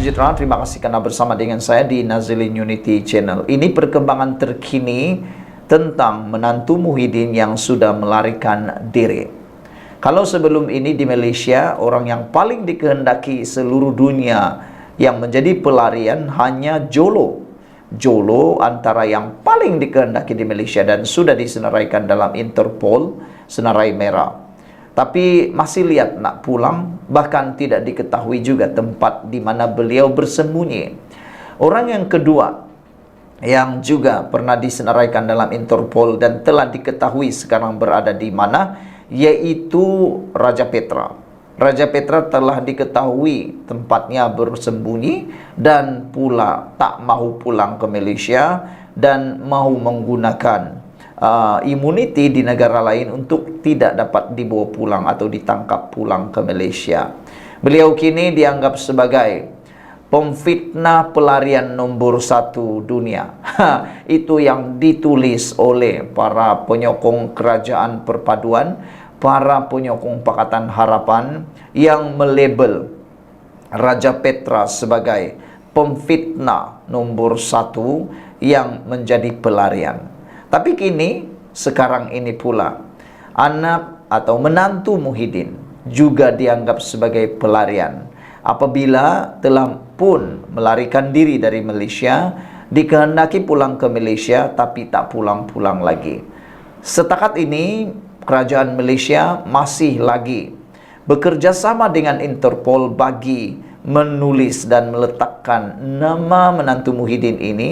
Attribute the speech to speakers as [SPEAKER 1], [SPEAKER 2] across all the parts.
[SPEAKER 1] sejahtera, terima kasih karena bersama dengan saya di Nazilin Unity Channel. Ini perkembangan terkini tentang menantu Muhyiddin yang sudah melarikan diri. Kalau sebelum ini di Malaysia, orang yang paling dikehendaki seluruh dunia yang menjadi pelarian hanya Jolo. Jolo antara yang paling dikehendaki di Malaysia dan sudah disenaraikan dalam Interpol, senarai merah. Tapi masih lihat nak pulang, bahkan tidak diketahui juga tempat di mana beliau bersembunyi. Orang yang kedua yang juga pernah disenaraikan dalam Interpol dan telah diketahui sekarang berada di mana, yaitu Raja Petra. Raja Petra telah diketahui tempatnya bersembunyi dan pula tak mahu pulang ke Malaysia dan mahu menggunakan immunity di negara lain untuk tidak dapat dibawa pulang atau ditangkap pulang ke Malaysia. Beliau kini dianggap sebagai pemfitnah pelarian nombor 1 dunia. Itu yang ditulis oleh para penyokong kerajaan perpaduan, para penyokong Pakatan Harapan yang melabel Raja Petra sebagai pemfitnah nombor 1 yang menjadi pelarian. Tapi kini, sekarang ini pula, anak atau menantu Muhyiddin juga dianggap sebagai pelarian. Apabila telah pun melarikan diri dari Malaysia, dikehendaki pulang ke Malaysia tapi tak pulang-pulang lagi. Setakat ini, kerajaan Malaysia masih lagi bekerja sama dengan Interpol bagi menulis dan meletakkan nama menantu Muhyiddin ini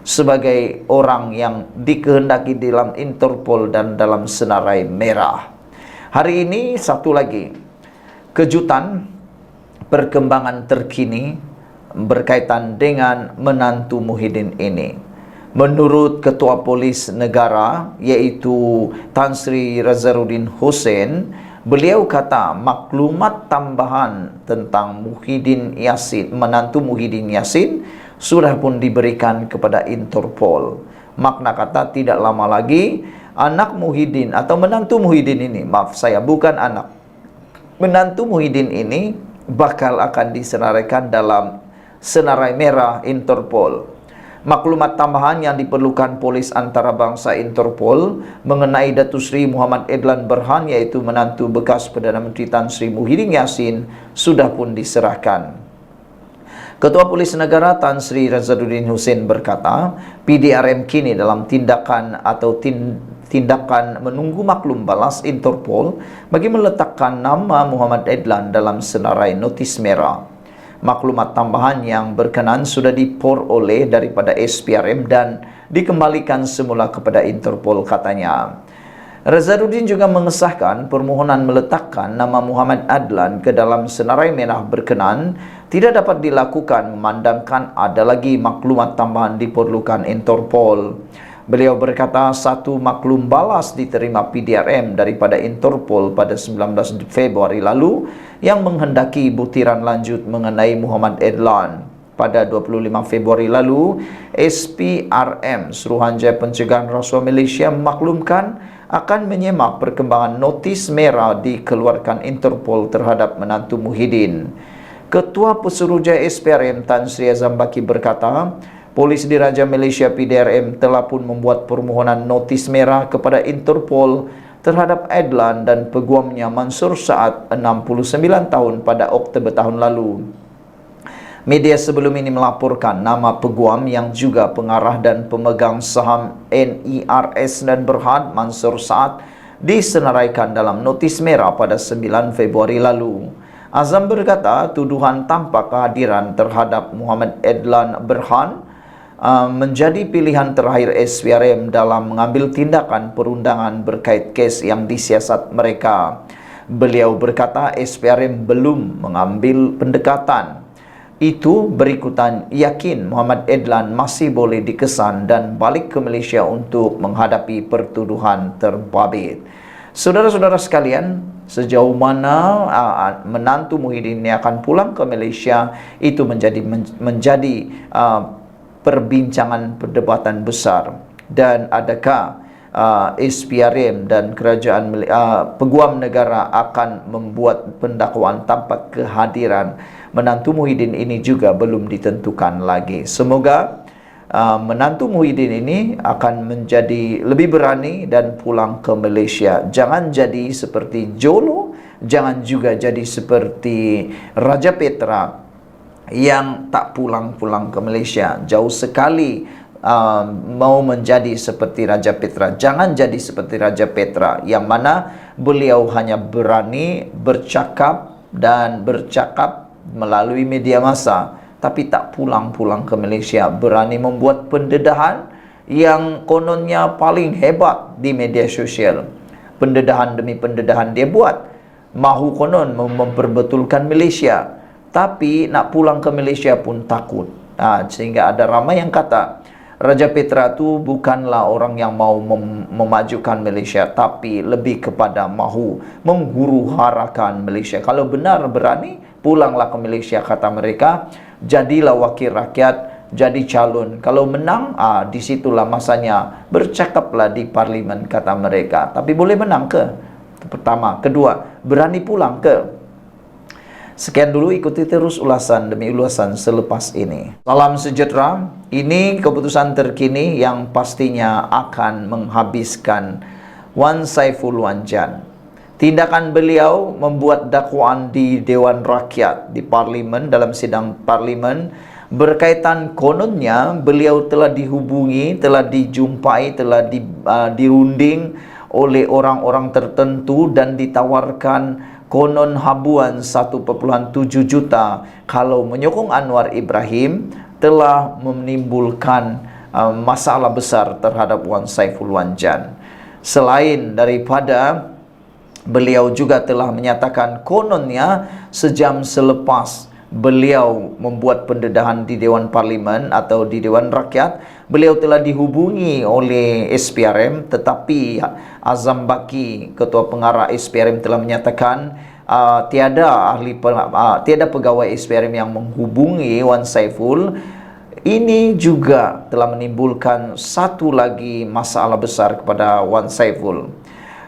[SPEAKER 1] sebagai orang yang dikehendaki dalam Interpol dan dalam senarai merah. Hari ini satu lagi kejutan perkembangan terkini berkaitan dengan menantu Muhyiddin ini. Menurut Ketua Polis Negara yaitu Tan Sri Razaruddin Hussein, beliau kata maklumat tambahan tentang Muhyiddin Yassin, menantu Muhyiddin Yassin, sudah pun diberikan kepada Interpol. Makna kata tidak lama lagi anak Muhyiddin atau menantu Muhyiddin ini, maaf saya bukan anak, menantu Muhyiddin ini bakal akan disenaraikan dalam senarai merah Interpol. Maklumat tambahan yang diperlukan polis antarabangsa Interpol mengenai Datuk Seri Muhammad Edlan Berhan yaitu menantu bekas Perdana Menteri Tan Sri Muhyiddin Yassin sudah pun diserahkan. Ketua Polis Negara Tan Sri Razaruddin Hussein berkata, PDRM kini dalam tindakan menunggu maklum balas Interpol bagi meletakkan nama Muhammad Edlan dalam senarai notis merah. Maklumat tambahan yang berkenan sudah diperoleh daripada SPRM dan dikembalikan semula kepada Interpol, katanya. Razaruddin juga mengesahkan permohonan meletakkan nama Muhammad Adlan ke dalam senarai merah berkenan tidak dapat dilakukan memandangkan ada lagi maklumat tambahan diperlukan Interpol. Beliau berkata satu maklum balas diterima PDRM daripada Interpol pada 19 Februari lalu yang menghendaki butiran lanjut mengenai Muhammad Adlan. Pada 25 Februari lalu, SPRM Suruhanjaya Pencegahan Rasuah Malaysia memaklumkan akan menyemak perkembangan notis merah dikeluarkan Interpol terhadap menantu Muhyiddin. Ketua Pesuruhjaya SPRM Tan Sri Azam Baki berkata, Polis Diraja Malaysia PDRM telah pun membuat permohonan notis merah kepada Interpol terhadap Adlan dan peguamnya Mansur Saad 69 tahun pada Oktober tahun lalu. Media sebelum ini melaporkan nama peguam yang juga pengarah dan pemegang saham NERS dan Berhad, Mansur Saad, disenaraikan dalam notis merah pada 9 Februari lalu. Azam berkata tuduhan tanpa kehadiran terhadap Muhammad Adlan Berhan menjadi pilihan terakhir SPRM dalam mengambil tindakan perundangan berkait kes yang disiasat mereka. Beliau berkata SPRM belum mengambil pendekatan itu berikutan yakin Muhammad Adlan masih boleh dikesan dan balik ke Malaysia untuk menghadapi pertuduhan terbabit. Saudara-saudara sekalian, sejauh mana menantu Muhyiddin ini akan pulang ke Malaysia itu menjadi perbincangan perdebatan besar. Dan adakah SPRM dan kerajaan peguam negara akan membuat pendakwaan tanpa kehadiran menantu Muhyiddin ini juga belum ditentukan lagi. Semoga menantu Muhyiddin ini akan menjadi lebih berani dan pulang ke Malaysia. Jangan jadi seperti Jolo, jangan juga jadi seperti Raja Petra yang tak pulang-pulang ke Malaysia. Jauh sekali mau menjadi seperti Raja Petra. Jangan jadi seperti Raja Petra yang mana beliau hanya berani bercakap dan bercakap melalui media massa, tapi tak pulang-pulang ke Malaysia. Berani membuat pendedahan yang kononnya paling hebat di media sosial. Pendedahan demi pendedahan dia buat. Mahu konon memperbetulkan Malaysia, tapi nak pulang ke Malaysia pun takut. Sehingga ada ramai yang kata Raja Petra itu bukanlah orang yang mau memajukan Malaysia, tapi lebih kepada mahu menghuru-harakan Malaysia. Kalau benar berani, pulanglah ke Malaysia, kata mereka. Jadilah wakil rakyat, jadi calon. Kalau menang, disitulah masanya bercakaplah di parlimen, kata mereka. Tapi boleh menang ke? Pertama. Kedua, berani pulang ke? Sekian dulu, ikuti terus ulasan demi ulasan selepas ini. Salam sejahtera. Ini keputusan terkini yang pastinya akan menghabiskan Wan Saiful Wanjan. Tindakan beliau membuat dakwaan di Dewan Rakyat, di parlimen, dalam sidang parlimen, berkaitan kononnya beliau telah dihubungi, telah dijumpai, telah dirunding oleh orang-orang tertentu dan ditawarkan konon habuan 1,7 juta kalau menyokong Anwar Ibrahim, telah menimbulkan masalah besar terhadap Wan Saiful Wanjan. Selain daripada beliau juga telah menyatakan kononnya sejam selepas beliau membuat pendedahan di Dewan Parlimen atau di Dewan Rakyat, beliau telah dihubungi oleh SPRM, tetapi Azam Baki, ketua pengarah SPRM, telah menyatakan tiada pegawai SPRM yang menghubungi Wan Saiful. Ini juga telah menimbulkan satu lagi masalah besar kepada Wan Saiful.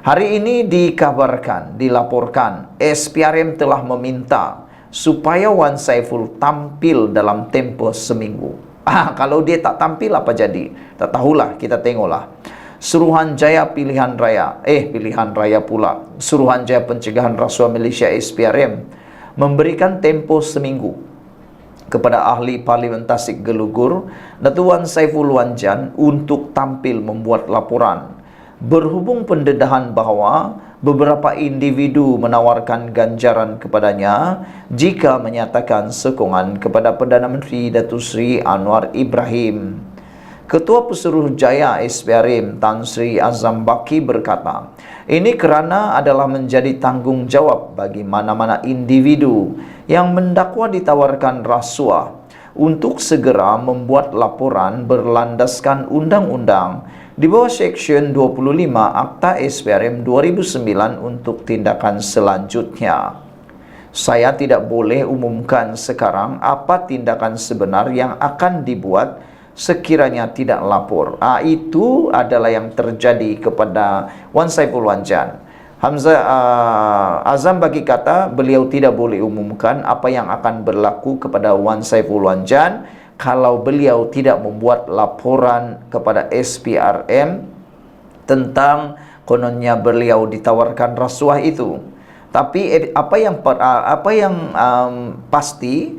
[SPEAKER 1] Hari ini dikabarkan, dilaporkan, SPRM telah meminta supaya Wan Saiful tampil dalam tempoh seminggu. Kalau dia tak tampil apa jadi? Tak tahulah, kita tengoklah. Suruhanjaya Pilihan Raya, Pilihan Raya pula, Suruhanjaya Pencegahan Rasuah Malaysia SPRM memberikan tempoh seminggu kepada ahli Parlimen Tasik Gelugur, Datuk Wan Saiful Wanjan, untuk tampil membuat laporan. Berhubung pendedahan bahawa beberapa individu menawarkan ganjaran kepadanya jika menyatakan sokongan kepada Perdana Menteri Datuk Seri Anwar Ibrahim. Ketua Pesuruhjaya SPRM Tan Sri Azam Baki berkata, ini kerana adalah menjadi tanggungjawab bagi mana-mana individu yang mendakwa ditawarkan rasuah untuk segera membuat laporan berlandaskan undang-undang di bawah Seksyen 25 Akta SPRM 2009 untuk tindakan selanjutnya. Saya tidak boleh umumkan sekarang apa tindakan sebenar yang akan dibuat sekiranya tidak lapor. Itu adalah yang terjadi kepada Wan Saiful Wanjan. Azam Baki kata beliau tidak boleh umumkan apa yang akan berlaku kepada Wan Saiful Wanjan kalau beliau tidak membuat laporan kepada SPRM tentang kononnya beliau ditawarkan rasuah itu. Tapi apa yang pasti,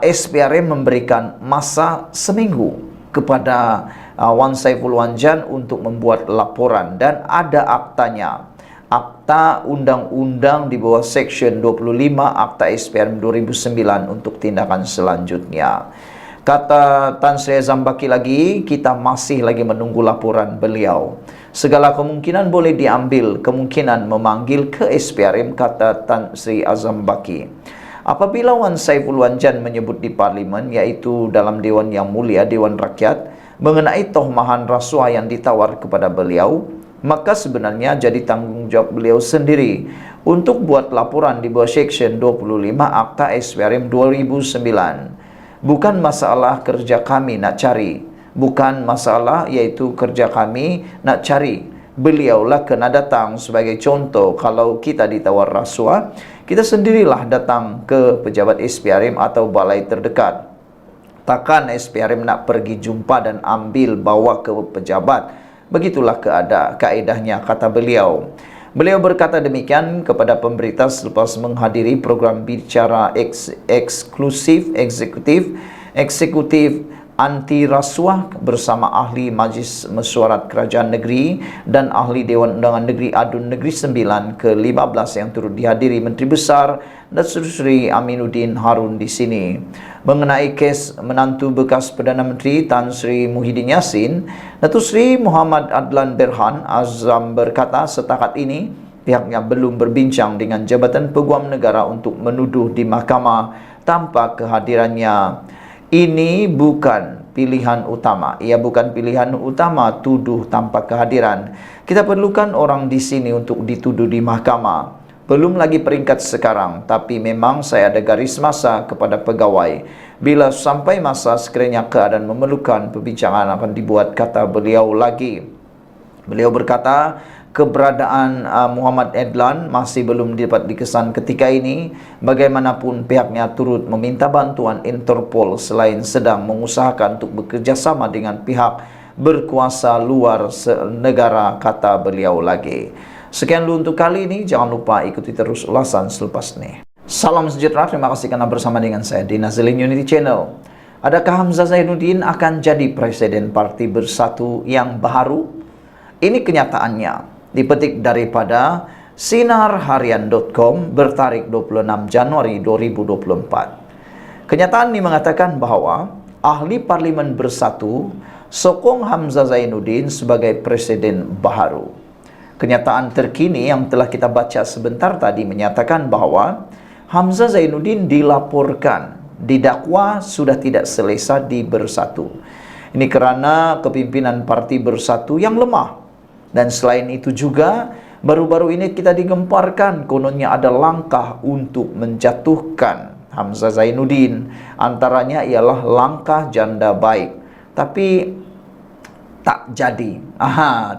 [SPEAKER 1] SPRM memberikan masa seminggu kepada Wan Saiful Wanjan untuk membuat laporan, dan ada aktanya. Akta undang-undang di bawah Seksyen 25 Akta SPRM 2009 untuk tindakan selanjutnya. Kata Tan Sri Azam Baki lagi, kita masih lagi menunggu laporan beliau. Segala kemungkinan boleh diambil, kemungkinan memanggil ke SPRM, kata Tan Sri Azam Baki. Apabila Wan Saiful Wanjan menyebut di parlimen, iaitu dalam Dewan Yang Mulia, Dewan Rakyat, mengenai tohmahan rasuah yang ditawar kepada beliau, maka sebenarnya jadi tanggungjawab beliau sendiri untuk buat laporan di bawah Seksyen 25 Akta SPRM 2009. Bukan masalah kerja kami nak cari, bukan masalah, iaitu kerja kami nak cari. Beliaulah kena datang. Sebagai contoh, kalau kita ditawar rasuah, kita sendirilah datang ke pejabat SPRM atau balai terdekat. Takkan SPRM nak pergi jumpa dan ambil bawa ke pejabat. Begitulah kaedahnya, kata beliau. Beliau berkata demikian kepada pemberita selepas menghadiri program bicara eksklusif eksekutif anti rasuah bersama ahli Majlis Mesyuarat Kerajaan Negeri dan ahli Dewan Undangan Negeri Adun Negeri 9 ke-15 yang turut dihadiri Menteri Besar Datuk Seri Aminuddin Harun di sini. Mengenai kes menantu bekas Perdana Menteri Tan Sri Muhyiddin Yassin, Datuk Seri Muhammad Adlan Berhan Azam berkata setakat ini pihaknya belum berbincang dengan Jabatan Peguam Negara untuk menuduh di mahkamah tanpa kehadirannya. Ini bukan pilihan utama. Ia bukan pilihan utama tuduh tanpa kehadiran. Kita perlukan orang di sini untuk dituduh di mahkamah. Belum lagi peringkat sekarang, tapi memang saya ada garis masa kepada pegawai. Bila sampai masa sekiranya keadaan memerlukan, perbincangan akan dibuat, kata beliau lagi. Beliau berkata, keberadaan Muhammad Adlan masih belum dapat dikesan ketika ini. Bagaimanapun pihaknya turut meminta bantuan Interpol selain sedang mengusahakan untuk bekerjasama dengan pihak berkuasa luar negara, kata beliau lagi. Sekian dulu untuk kali ini. Jangan lupa ikuti terus ulasan selepas ini. Salam sejahtera, terima kasih karena bersama dengan saya di Nazilin Unity Channel. Adakah Hamzah Zainuddin akan jadi Presiden Parti Bersatu yang baru? Ini kenyataannya, dipetik daripada sinarharian.com bertarik 26 Januari 2024. Kenyataan ini mengatakan bahwa ahli Parlimen Bersatu sokong Hamzah Zainuddin sebagai Presiden baru. Kenyataan terkini yang telah kita baca sebentar tadi menyatakan bahwa Hamzah Zainuddin dilaporkan didakwa sudah tidak selesa di Bersatu. Ini kerana kepimpinan Parti Bersatu yang lemah. Dan selain itu juga, baru-baru ini kita digemparkan kononnya ada langkah untuk menjatuhkan Hamzah Zainuddin. Antaranya ialah langkah janda baik. Tapi tak jadi.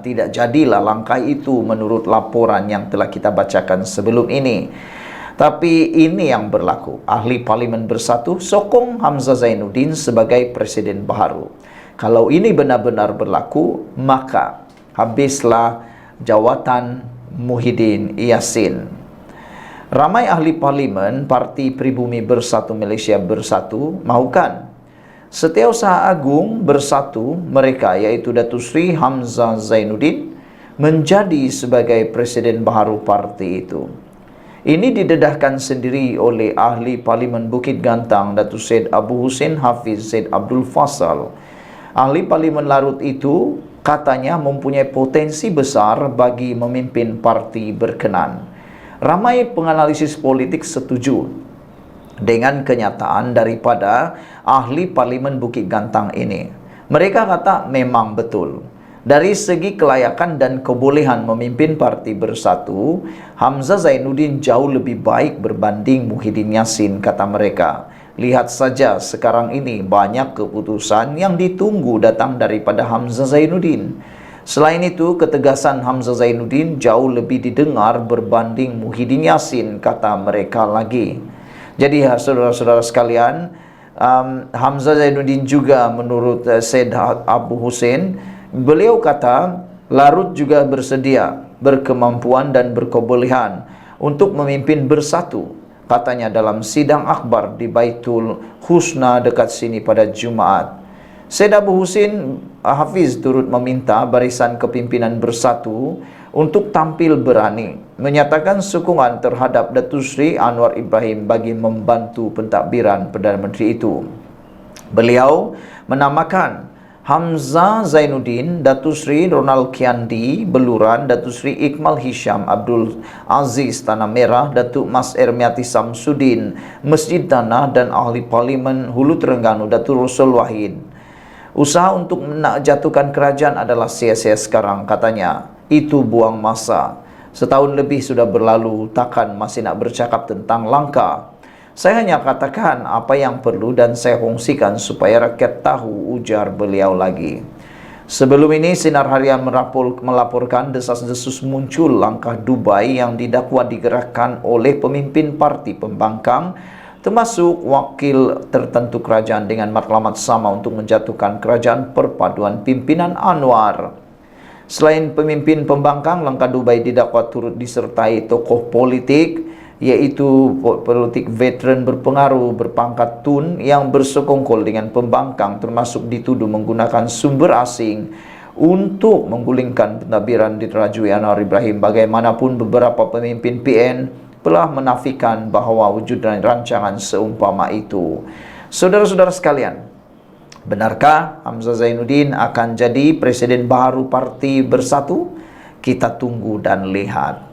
[SPEAKER 1] Tidak jadilah langkah itu menurut laporan yang telah kita bacakan sebelum ini. Tapi ini yang berlaku. Ahli Parlimen Bersatu sokong Hamzah Zainuddin sebagai Presiden baru. Kalau ini benar-benar berlaku, maka habislah jawatan Muhyiddin Yassin. Ramai ahli parlimen Parti Pribumi Bersatu Malaysia Bersatu mahukan Setiausaha Agung Bersatu mereka, iaitu Datuk Seri Hamzah Zainuddin, menjadi sebagai Presiden baru parti itu. Ini didedahkan sendiri oleh ahli Parlimen Bukit Gantang Datuk Syed Abu Hussein Hafiz Syed Abdul Fasal. Ahli Parlimen Larut itu katanya mempunyai potensi besar bagi memimpin parti berkenan. Ramai penganalisis politik setuju dengan kenyataan daripada ahli Parlimen Bukit Gantang ini. Mereka kata memang betul. Dari segi kelayakan dan kebolehan memimpin Parti Bersatu, Hamzah Zainuddin jauh lebih baik berbanding Muhyiddin Yassin, kata mereka. Lihat saja sekarang ini banyak keputusan yang ditunggu datang daripada Hamzah Zainuddin. Selain itu, ketegasan Hamzah Zainuddin jauh lebih didengar berbanding Muhyiddin Yassin, kata mereka lagi. Jadi saudara-saudara sekalian, Hamzah Zainuddin juga menurut Syed Abu Hussein, beliau kata Larut juga bersedia, berkemampuan dan berkebolehan untuk memimpin Bersatu. Katanya dalam sidang akhbar di Baitul Husna dekat sini pada Jumaat. Syed Abu Hussein Hafiz turut meminta barisan kepimpinan Bersatu untuk tampil berani, menyatakan sokongan terhadap Datuk Seri Anwar Ibrahim bagi membantu pentadbiran Perdana Menteri itu. Beliau menamakan Hamzah Zainuddin, Datuk Seri Ronald Kiandi Beluran, Datuk Seri Iqmal Hisham Abdul Aziz Tanah Merah, Datuk Mas Ermiati Samsudin Masjid Tanah dan ahli Parlimen Hulu Terengganu Datuk Rasul Wahid. Usaha untuk nak jatuhkan kerajaan adalah sia-sia sekarang, katanya. Itu buang masa. Setahun lebih sudah berlalu, takkan masih nak bercakap tentang langkah. Saya hanya katakan apa yang perlu dan saya kongsikan supaya rakyat tahu, ujar beliau lagi. Sebelum ini, Sinar Harian melaporkan desas-desus muncul langkah Dubai yang didakwa digerakkan oleh pemimpin parti pembangkang, termasuk wakil tertentu kerajaan dengan matlamat sama untuk menjatuhkan kerajaan perpaduan pimpinan Anwar. Selain pemimpin pembangkang, langkah Dubai didakwa turut disertai tokoh politik, yaitu politik veteran berpengaruh berpangkat Tun yang bersekongkol dengan pembangkang, termasuk dituduh menggunakan sumber asing untuk menggulingkan pentadbiran dirajui Anwar Ibrahim. Bagaimanapun, beberapa pemimpin PN telah menafikan bahawa wujud rancangan seumpama itu. Saudara-saudara sekalian, benarkah Hamzah Zainuddin akan jadi presiden baru Parti Bersatu? Kita tunggu dan lihat.